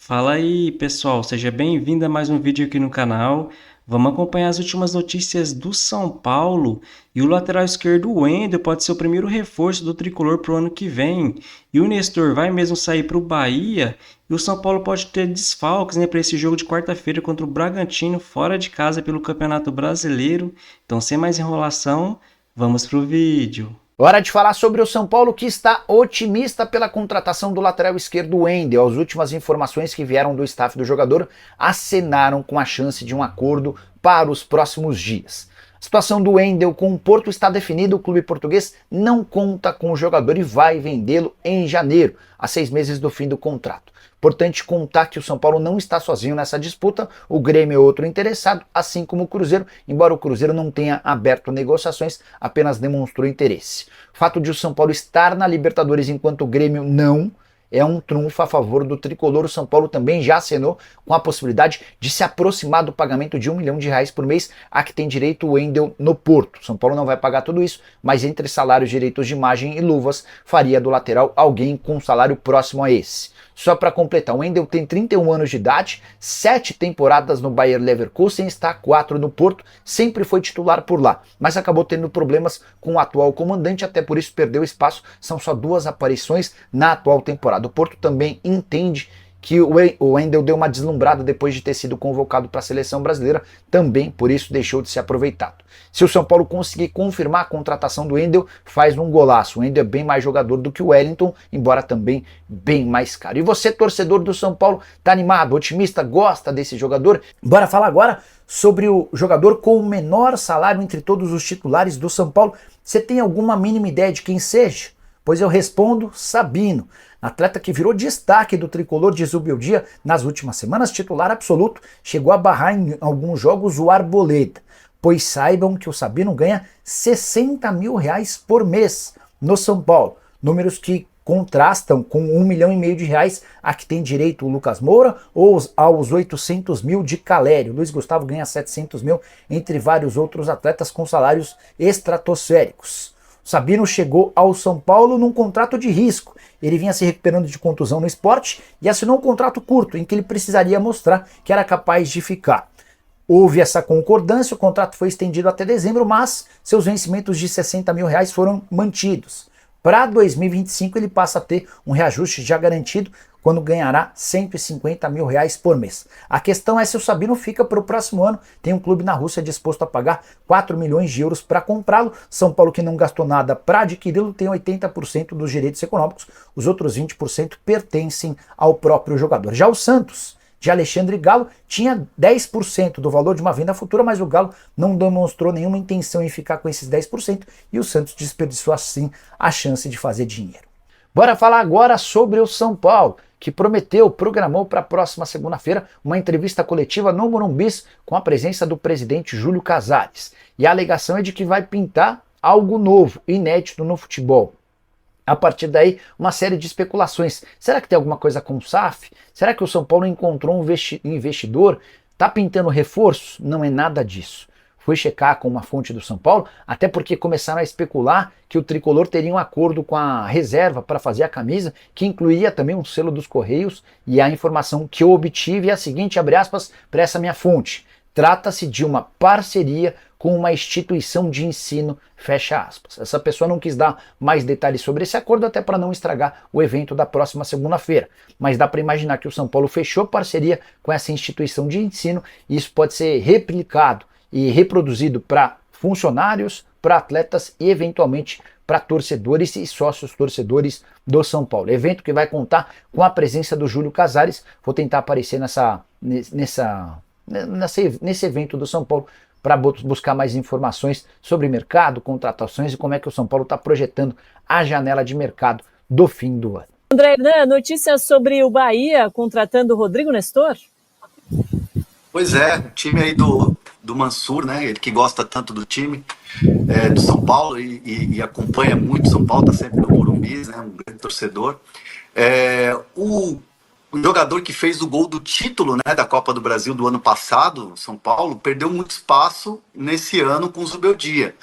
Fala aí, pessoal, seja bem-vindo a mais um vídeo aqui no canal. Vamos acompanhar as últimas notícias do São Paulo e o lateral esquerdo Wendel pode ser o primeiro reforço do tricolor para o ano que vem. E o Nestor vai mesmo sair para o Bahia e o São Paulo pode ter desfalques, para esse jogo de quarta-feira contra o Bragantino fora de casa pelo Campeonato Brasileiro. Então, sem mais enrolação, vamos pro vídeo. Hora de falar sobre o São Paulo, que está otimista pela contratação do lateral esquerdo Wendel. As últimas informações que vieram do staff do jogador acenaram com a chance de um acordo para os próximos dias. A situação do Wendel com o Porto está definida, o clube português não conta com o jogador e vai vendê-lo em janeiro, a 6 meses do fim do contrato. Importante contar que o São Paulo não está sozinho nessa disputa, o Grêmio é outro interessado, assim como o Cruzeiro, embora o Cruzeiro não tenha aberto negociações, apenas demonstrou interesse. O fato de o São Paulo estar na Libertadores enquanto o Grêmio não, é um trunfo a favor do tricolor. O São Paulo também já acenou com a possibilidade de se aproximar do pagamento de R$ 1 milhão por mês a que tem direito o Wendel no Porto. O São Paulo não vai pagar tudo isso, mas entre salários, direitos de imagem e luvas, faria do lateral alguém com um salário próximo a esse. Só para completar, o Wendel tem 31 anos de idade, 7 temporadas no Bayer Leverkusen, está há 4 no Porto, sempre foi titular por lá, mas acabou tendo problemas com o atual comandante, até por isso perdeu espaço, são só 2 aparições na atual temporada. O Porto também entende que o Wendel deu uma deslumbrada depois de ter sido convocado para a seleção brasileira, também por isso deixou de ser aproveitado. Se o São Paulo conseguir confirmar a contratação do Wendel, faz um golaço. O Wendel é bem mais jogador do que o Wellington, embora também bem mais caro. E você, torcedor do São Paulo, tá animado, otimista, gosta desse jogador? Bora falar agora sobre o jogador com o menor salário entre todos os titulares do São Paulo. Você tem alguma mínima ideia de quem seja? Pois eu respondo: Sabino. Atleta que virou destaque do tricolor de Zubeldia nas últimas semanas, titular absoluto, chegou a barrar em alguns jogos o Arboleda. Pois saibam que o Sabino ganha R$ 60 mil por mês no São Paulo. Números que contrastam com R$ 1,5 milhão a que tem direito o Lucas Moura ou aos 800 mil de Calério. Luiz Gustavo ganha 700 mil, entre vários outros atletas com salários estratosféricos. Sabino chegou ao São Paulo num contrato de risco. Ele vinha se recuperando de contusão no esporte e assinou um contrato curto, em que ele precisaria mostrar que era capaz de ficar. Houve essa concordância, o contrato foi estendido até dezembro, mas seus vencimentos de R$ 60 mil foram mantidos. Para 2025 ele passa a ter um reajuste já garantido, quando ganhará R$ 150 mil por mês. A questão é se o Sabino fica para o próximo ano. Tem um clube na Rússia disposto a pagar 4 milhões de euros para comprá-lo. São Paulo, que não gastou nada para adquiri-lo, tem 80% dos direitos econômicos. Os outros 20% pertencem ao próprio jogador. Já o Santos, de Alexandre Galo, tinha 10% do valor de uma venda futura, mas o Galo não demonstrou nenhuma intenção em ficar com esses 10% e o Santos desperdiçou assim a chance de fazer dinheiro. Bora falar agora sobre o São Paulo, que programou para a próxima segunda-feira uma entrevista coletiva no Morumbi com a presença do presidente Júlio Casares. E a alegação é de que vai pintar algo novo, inédito no futebol. A partir daí, uma série de especulações. Será que tem alguma coisa com o SAF? Será que o São Paulo encontrou um investidor? Está pintando reforço? Não é nada disso. Fui checar com uma fonte do São Paulo, até porque começaram a especular que o tricolor teria um acordo com a reserva para fazer a camisa, que incluiria também um selo dos Correios, e a informação que eu obtive é a seguinte, abre aspas, para essa minha fonte: trata-se de uma parceria com uma instituição de ensino, fecha aspas. Essa pessoa não quis dar mais detalhes sobre esse acordo, até para não estragar o evento da próxima segunda-feira. Mas dá para imaginar que o São Paulo fechou parceria com essa instituição de ensino, e isso pode ser replicado e reproduzido para funcionários, para atletas e eventualmente para torcedores e sócios torcedores do São Paulo. Evento que vai contar com a presença do Júlio Casares. Vou tentar aparecer nesse evento do São Paulo para buscar mais informações sobre mercado, contratações e como é que o São Paulo está projetando a janela de mercado do fim do ano. André, notícias sobre o Bahia contratando o Rodrigo Nestor? Pois é, o time aí do Mansur, né? Ele que gosta tanto do time do São Paulo e acompanha muito o São Paulo, tá sempre no Morumbi, né? Um grande torcedor. O jogador que fez o gol do título, né, da Copa do Brasil do ano passado, São Paulo, perdeu muito espaço nesse ano com o Zubeldia.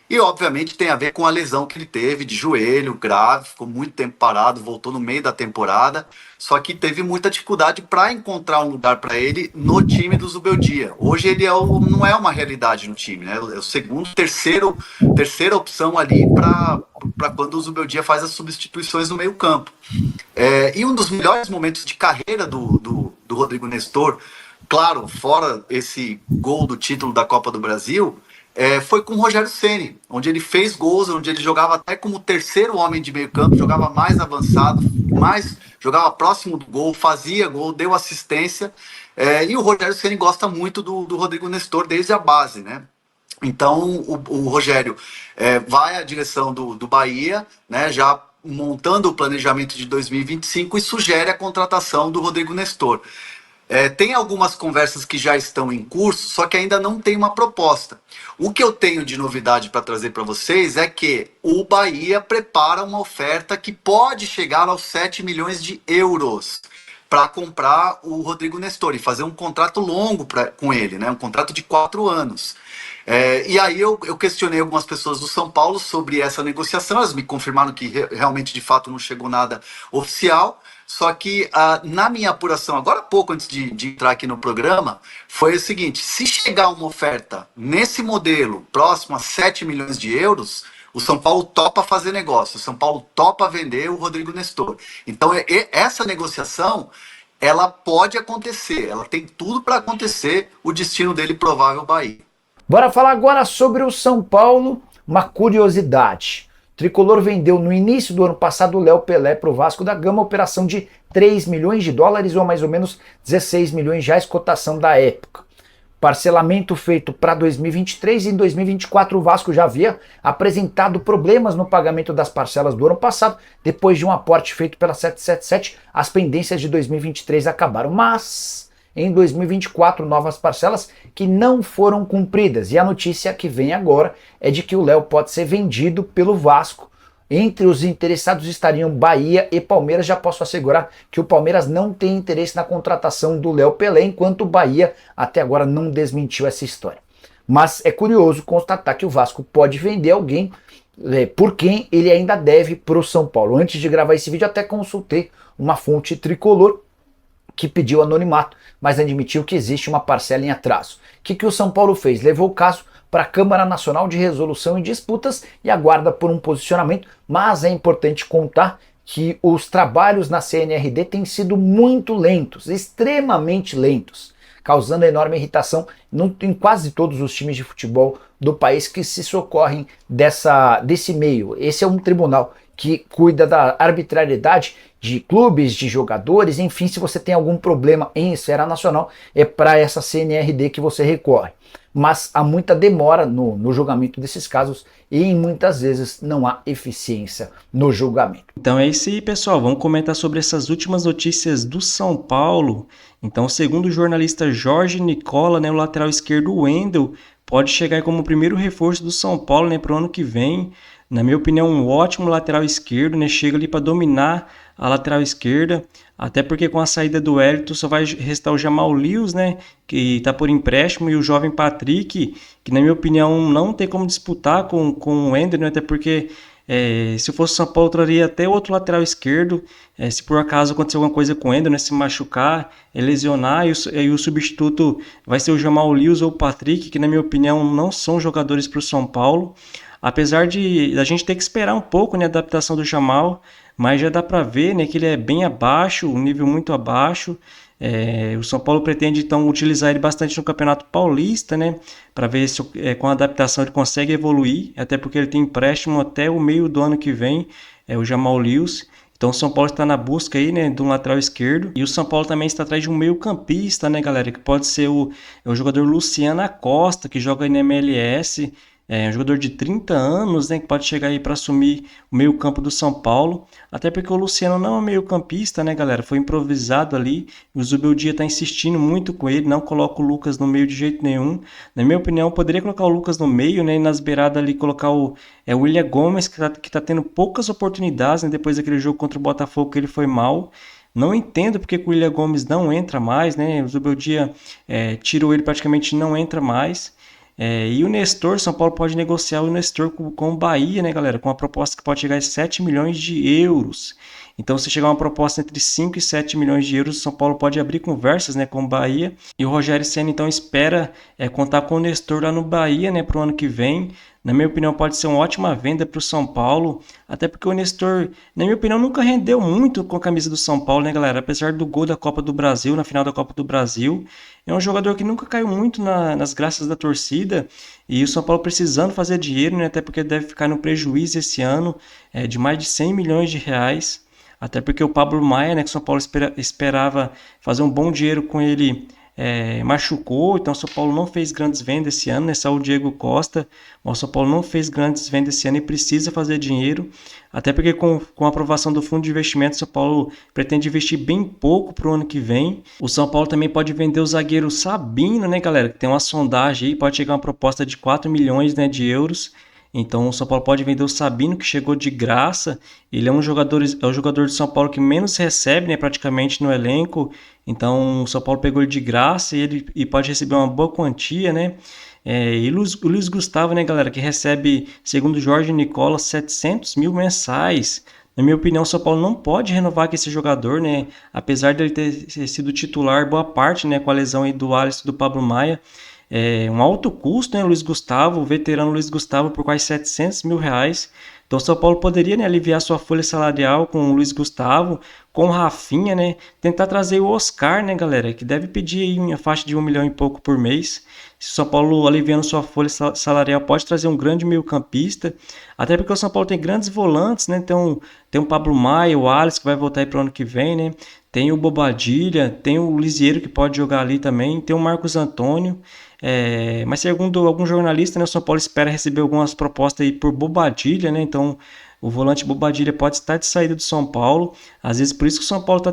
E, obviamente, tem a ver com a lesão que ele teve de joelho, grave, ficou muito tempo parado, voltou no meio da temporada, só que teve muita dificuldade para encontrar um lugar para ele no time do Zubeldia. Hoje ele não é uma realidade no time, né? É o segundo, terceira opção ali para quando o Zubeldia faz as substituições no meio campo. E um dos melhores momentos de carreira do Rodrigo Nestor, claro, fora esse gol do título da Copa do Brasil, foi com o Rogério Ceni, onde ele fez gols, onde ele jogava até como terceiro homem de meio campo, jogava mais avançado, jogava próximo do gol, fazia gol, deu assistência, e o Rogério Ceni gosta muito do Rodrigo Nestor desde a base, né? Então o Rogério vai à direção do Bahia, né, já montando o planejamento de 2025 e sugere a contratação do Rodrigo Nestor. Tem algumas conversas que já estão em curso, só que ainda não tem uma proposta. O que eu tenho de novidade para trazer para vocês é que o Bahia prepara uma oferta que pode chegar aos 7 milhões de euros para comprar o Rodrigo Nestor e fazer um contrato longo com ele, né? Um contrato de 4 anos. E aí eu questionei algumas pessoas do São Paulo sobre essa negociação, elas me confirmaram que realmente de fato não chegou nada oficial. Só que na minha apuração, agora há pouco antes de entrar aqui no programa, foi o seguinte: se chegar uma oferta nesse modelo próximo a 7 milhões de euros, o São Paulo topa fazer negócio, o São Paulo topa vender o Rodrigo Nestor. Então essa negociação, ela pode acontecer, ela tem tudo para acontecer, o destino dele provável Bahia. Bora falar agora sobre o São Paulo, uma curiosidade. O Tricolor vendeu no início do ano passado o Léo Pelé para o Vasco da Gama, operação de 3 milhões de dólares ou mais ou menos 16 milhões de reais, cotação da época. Parcelamento feito para 2023 e em 2024 o Vasco já havia apresentado problemas no pagamento das parcelas do ano passado. Depois de um aporte feito pela 777, as pendências de 2023 acabaram, mas em 2024 novas parcelas que não foram cumpridas. E a notícia que vem agora é de que o Léo pode ser vendido pelo Vasco. Entre os interessados estariam Bahia e Palmeiras. Já posso assegurar que o Palmeiras não tem interesse na contratação do Léo Pelé, enquanto o Bahia até agora não desmentiu essa história. Mas é curioso constatar que o Vasco pode vender alguém por quem ele ainda deve para o São Paulo. Antes de gravar esse vídeo até consultei uma fonte tricolor que pediu anonimato, mas admitiu que existe uma parcela em atraso. O que o São Paulo fez? Levou o caso para a Câmara Nacional de Resolução em Disputas e aguarda por um posicionamento, mas é importante contar que os trabalhos na CNRD têm sido muito lentos, extremamente lentos, causando enorme irritação em quase todos os times de futebol do país que se socorrem desse meio. Esse é um tribunal que cuida da arbitrariedade de clubes, de jogadores, enfim, se você tem algum problema em esfera nacional, é para essa CNRD que você recorre. Mas há muita demora no julgamento desses casos e muitas vezes não há eficiência no julgamento. Então é isso aí, pessoal. Vamos comentar sobre essas últimas notícias do São Paulo. Então, segundo o jornalista Jorge Nicola, né, o lateral esquerdo Wendel pode chegar como o primeiro reforço do São Paulo, né, para o ano que vem. Na minha opinião, um ótimo lateral esquerdo, né? Chega ali para dominar a lateral esquerda, até porque com a saída do Wellington só vai restar o Jamal Lewis, né? Que está por empréstimo, e o jovem Patrick, que na minha opinião não tem como disputar com o Wendel, né? Até porque se eu fosse o São Paulo, eu traria até outro lateral esquerdo, se por acaso acontecer alguma coisa com o Wendel, né? Se machucar, lesionar, e o substituto vai ser o Jamal Lewis ou o Patrick, que na minha opinião não são jogadores para o São Paulo. Apesar de a gente ter que esperar um pouco, né, a adaptação do Jamal, mas já dá para ver, né, que ele é bem abaixo, um nível muito abaixo. O São Paulo pretende então utilizar ele bastante no Campeonato Paulista, né, para ver se com a adaptação ele consegue evoluir, até porque ele tem empréstimo até o meio do ano que vem, o Jamal Lewis. Então o São Paulo está na busca aí, né, de um lateral esquerdo. E o São Paulo também está atrás de um meio campista, né, galera, que pode ser o jogador Luciano Acosta, que joga aí na MLS. É um jogador de 30 anos, né, que pode chegar aí para assumir o meio-campo do São Paulo. Até porque o Luciano não é meio-campista, né, galera? Foi improvisado ali. O Zubeldia está insistindo muito com ele. Não coloca o Lucas no meio de jeito nenhum. Na minha opinião, poderia colocar o Lucas no meio, né? E nas beiradas ali colocar o William Gomes, que tá tendo poucas oportunidades, né, depois daquele jogo contra o Botafogo que ele foi mal. Não entendo porque o William Gomes não entra mais, né? O Zubeldia tirou ele, praticamente não entra mais. E o Nestor, São Paulo pode negociar o Nestor com o Bahia, né, galera? Com uma proposta que pode chegar a 7 milhões de euros. Então, se chegar uma proposta entre 5 e 7 milhões de euros, o São Paulo pode abrir conversas, né, com o Bahia. E o Rogério Ceni então espera contar com o Nestor lá no Bahia, né, para o ano que vem. Na minha opinião, pode ser uma ótima venda para o São Paulo, até porque o Nestor, na minha opinião, nunca rendeu muito com a camisa do São Paulo, né, galera? Apesar do gol da Copa do Brasil, na final da Copa do Brasil, é um jogador que nunca caiu muito nas graças da torcida, e o São Paulo precisando fazer dinheiro, né, até porque deve ficar no prejuízo esse ano, de mais de 100 milhões de reais, até porque o Pablo Maia, né, que o São Paulo esperava fazer um bom dinheiro com ele, machucou, então o São Paulo não fez grandes vendas esse ano, né? Só o Diego Costa, mas o São Paulo não fez grandes vendas esse ano e precisa fazer dinheiro, até porque com a aprovação do fundo de investimento, o São Paulo pretende investir bem pouco para o ano que vem. O São Paulo também pode vender o zagueiro Sabino, né, galera, que tem uma sondagem aí, pode chegar uma proposta de 4 milhões, né, de euros. Então o São Paulo pode vender o Sabino, que chegou de graça. Ele é o jogador de São Paulo que menos recebe, né, praticamente no elenco. Então o São Paulo pegou ele de graça e pode receber uma boa quantia, né? E o Luiz Gustavo, né, galera, que recebe, segundo Jorge Nicola, 700 mil mensais. Na minha opinião, o São Paulo não pode renovar com esse jogador, né? Apesar dele ter sido titular boa parte, né, com a lesão aí do Alisson e do Pablo Maia. Um alto custo, né, Luiz Gustavo, o veterano Luiz Gustavo, por quase 700 mil reais. Então o São Paulo poderia, né, aliviar sua folha salarial com o Luiz Gustavo, com o Rafinha, né, tentar trazer o Oscar, né, galera, que deve pedir aí uma faixa de 1 milhão e pouco por mês. Se o São Paulo aliviando sua folha salarial pode trazer um grande meio-campista, até porque o São Paulo tem grandes volantes, né, tem o Pablo Maia, o Alisson, que vai voltar aí para o ano que vem, né, tem o Bobadilha, tem o Lisieiro, que pode jogar ali também, tem o Marcos Antônio. Mas segundo algum jornalista, né, o São Paulo espera receber algumas propostas aí por Bobadilha, né? Então o volante Bobadilha pode estar de saída do São Paulo. Às vezes por isso que o São Paulo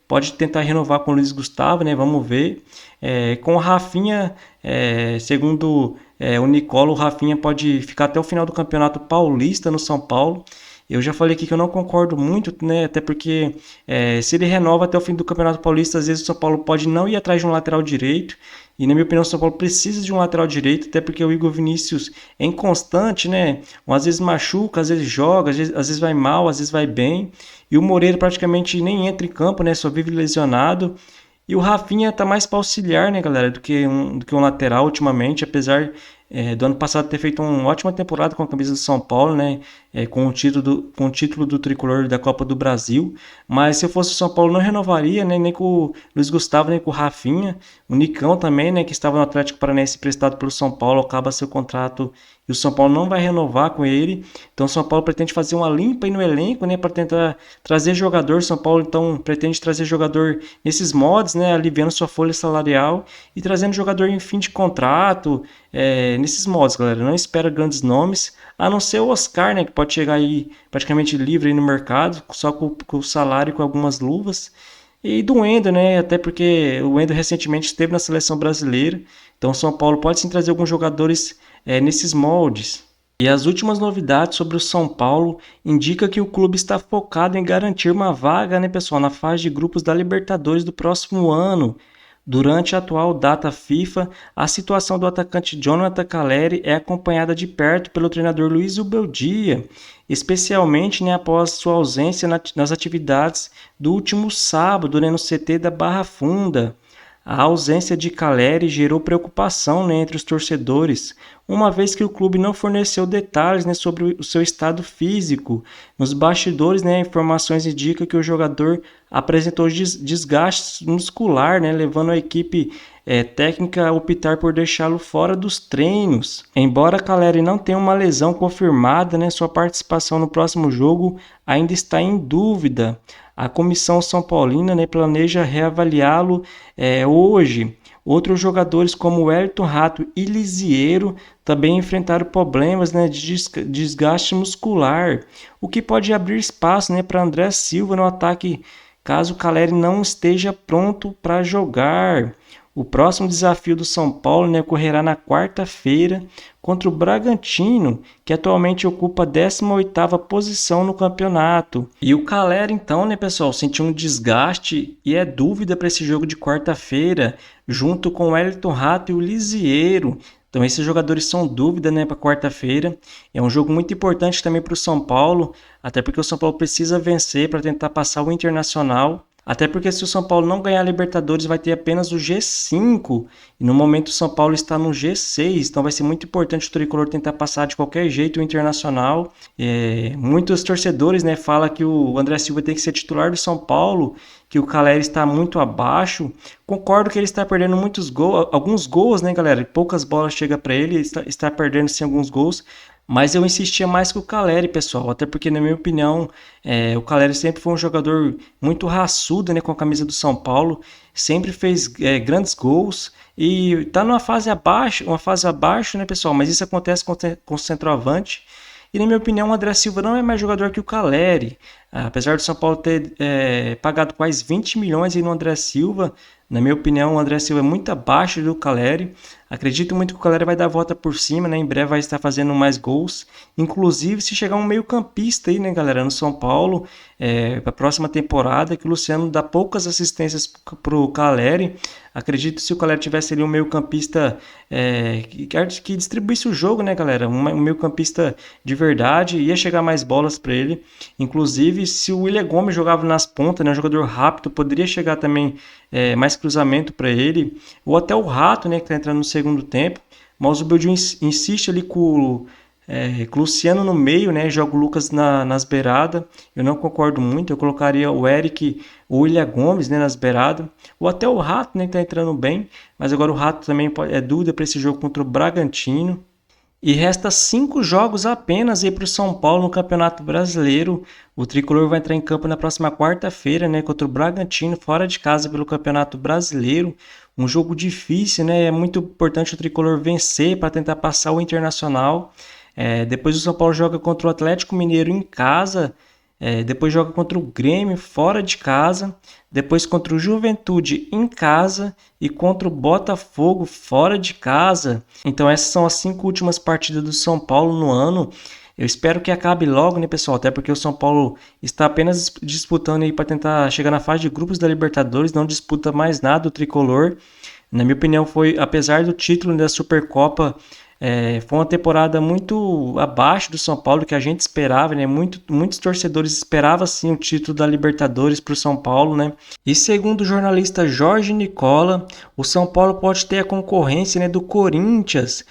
pode tentar renovar com o Luiz Gustavo, né? Vamos ver. Com o Rafinha, segundo o Nicola, o Rafinha pode ficar até o final do Campeonato Paulista no São Paulo. Eu já falei aqui que eu não concordo muito, né? Até porque se ele renova até o fim do Campeonato Paulista, às vezes o São Paulo pode não ir atrás de um lateral direito. E na minha opinião, o São Paulo precisa de um lateral direito, até porque o Igor Vinícius é inconstante, né? Às vezes machuca, às vezes joga, às vezes vai mal, às vezes vai bem. E o Moreira praticamente nem entra em campo, né? Só vive lesionado. E o Rafinha tá mais para auxiliar, né, galera, do que um lateral ultimamente, apesar do ano passado ter feito uma ótima temporada com a camisa do São Paulo, né, com o título do tricolor da Copa do Brasil. Mas se eu fosse o São Paulo, não renovaria, né, nem com o Luiz Gustavo, nem com o Rafinha. O Nicão também, né, que estava no Atlético Paranaense emprestado pelo São Paulo, acaba seu contrato e o São Paulo não vai renovar com ele. Então o São Paulo pretende fazer uma limpa aí no elenco, né, para tentar trazer jogador. O São Paulo então pretende trazer jogador nesses modos, né, aliviando sua folha salarial e trazendo jogador em fim de contrato, nesses modos, galera. Não espera grandes nomes, a não ser o Oscar, né, que pode chegar aí praticamente livre aí no mercado, só com o salário e com algumas luvas. E do Wendel, né? Até porque o Wendel recentemente esteve na seleção brasileira. Então o São Paulo pode sim trazer alguns jogadores nesses moldes. E as últimas novidades sobre o São Paulo indicam que o clube está focado em garantir uma vaga, né, pessoal, na fase de grupos da Libertadores do próximo ano. Durante a atual data FIFA, a situação do atacante Jonathan Calleri é acompanhada de perto pelo treinador Luiz Ubeldia, especialmente, né, após sua ausência nas atividades do último sábado, né, no CT da Barra Funda. A ausência de Calleri gerou preocupação, né, entre os torcedores, uma vez que o clube não forneceu detalhes, né, sobre o seu estado físico. Nos bastidores, né, informações indicam que o jogador apresentou desgaste muscular, né, levando a equipe técnica a optar por deixá-lo fora dos treinos. Embora Calleri não tenha uma lesão confirmada, né, sua participação no próximo jogo ainda está em dúvida. A comissão São Paulina, né, planeja reavaliá-lo hoje. Outros jogadores como Wellington Rato e Lisieiro também enfrentaram problemas, né, de desgaste muscular, o que pode abrir espaço, né, para André Silva no ataque caso o Calleri não esteja pronto para jogar. O próximo desafio do São Paulo, né, ocorrerá na quarta-feira contra o Bragantino, que atualmente ocupa a 18ª posição no campeonato. E o Calleri, então, né, pessoal, sentiu um desgaste e é dúvida para esse jogo de quarta-feira, junto com o Wellington Rato e o Lisieiro. Então esses jogadores são dúvida, né, para quarta-feira. É um jogo muito importante também para o São Paulo, até porque o São Paulo precisa vencer para tentar passar o Internacional. Até porque se o São Paulo não ganhar a Libertadores, vai ter apenas o G5. E no momento o São Paulo está no G6. Então vai ser muito importante o Tricolor tentar passar de qualquer jeito o Internacional. Muitos torcedores, né, falam que o André Silva tem que ser titular do São Paulo, que o Calleri está muito abaixo. Concordo que ele está perdendo muitos gols, alguns gols, né, galera? Poucas bolas chegam para ele, está perdendo sim alguns gols. Mas eu insistia mais com o Calleri, pessoal, até porque, na minha opinião, o Calleri sempre foi um jogador muito raçudo, né, com a camisa do São Paulo, sempre fez grandes gols e tá numa fase abaixo, né, pessoal? Mas isso acontece com o centroavante. E, na minha opinião, o André Silva não é mais jogador que o Calleri. Apesar do São Paulo ter pagado quase 20 milhões aí no André Silva, na minha opinião, o André Silva é muito abaixo do Calleri. Acredito muito que o Calleri vai dar a volta por cima, né? Em breve vai estar fazendo mais gols. Inclusive, se chegar um meio-campista aí, né, galera, no São Paulo, para a próxima temporada, que o Luciano dá poucas assistências pro Calleri. Acredito que se o Calleri tivesse ali um meio-campista que distribuísse o jogo, né, galera? Um meio-campista de verdade, ia chegar mais bolas para ele. Inclusive, se o William Gomes jogava nas pontas, né, um jogador rápido, poderia chegar também mais cruzamento para ele. Ou até o Rato, né, que está entrando no segundo tempo. Mas o Beldio insiste ali com o Luciano no meio, né? Joga o Lucas nas beiradas. Eu não concordo muito. Eu colocaria o Eric, o William Gomes, né, nas beiradas. Ou até o Rato, né, que está entrando bem. Mas agora o Rato também é dúvida para esse jogo contra o Bragantino. E resta 5 jogos apenas para o São Paulo no Campeonato Brasileiro. O Tricolor vai entrar em campo na próxima quarta-feira, né, contra o Bragantino, fora de casa pelo Campeonato Brasileiro. Um jogo difícil, né? É muito importante o Tricolor vencer para tentar passar o Internacional. Depois o São Paulo joga contra o Atlético Mineiro em casa. Depois joga contra o Grêmio fora de casa. Depois contra o Juventude em casa. E contra o Botafogo fora de casa. Então essas são as 5 últimas partidas do São Paulo no ano. Eu espero que acabe logo, né, pessoal? Até porque o São Paulo está apenas disputando aí para tentar chegar na fase de grupos da Libertadores, não disputa mais nada o Tricolor. Na minha opinião, apesar do título da Supercopa, foi uma temporada muito abaixo do São Paulo, que a gente esperava, né? Muitos torcedores esperavam, sim, o título da Libertadores para o São Paulo, né? E segundo o jornalista Jorge Nicola, o São Paulo pode ter a concorrência, né, do Corinthians,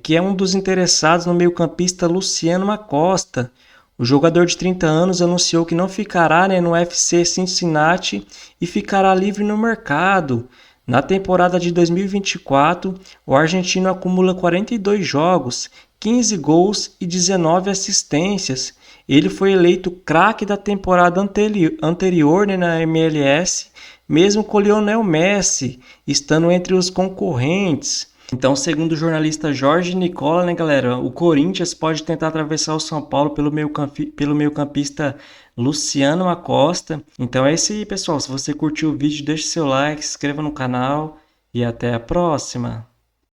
que é um dos interessados no meio-campista Luciano Acosta. O jogador de 30 anos anunciou que não ficará, né, no FC Cincinnati e ficará livre no mercado. Na temporada de 2024, o argentino acumula 42 jogos, 15 gols e 19 assistências. Ele foi eleito craque da temporada anterior, né, na MLS, mesmo com Lionel Messi, estando entre os concorrentes. Então, segundo o jornalista Jorge Nicola, né, galera, o Corinthians pode tentar atravessar o São Paulo pelo meio-campista Luciano Acosta. Então é isso aí, pessoal. Se você curtiu o vídeo, deixe seu like, se inscreva no canal e até a próxima.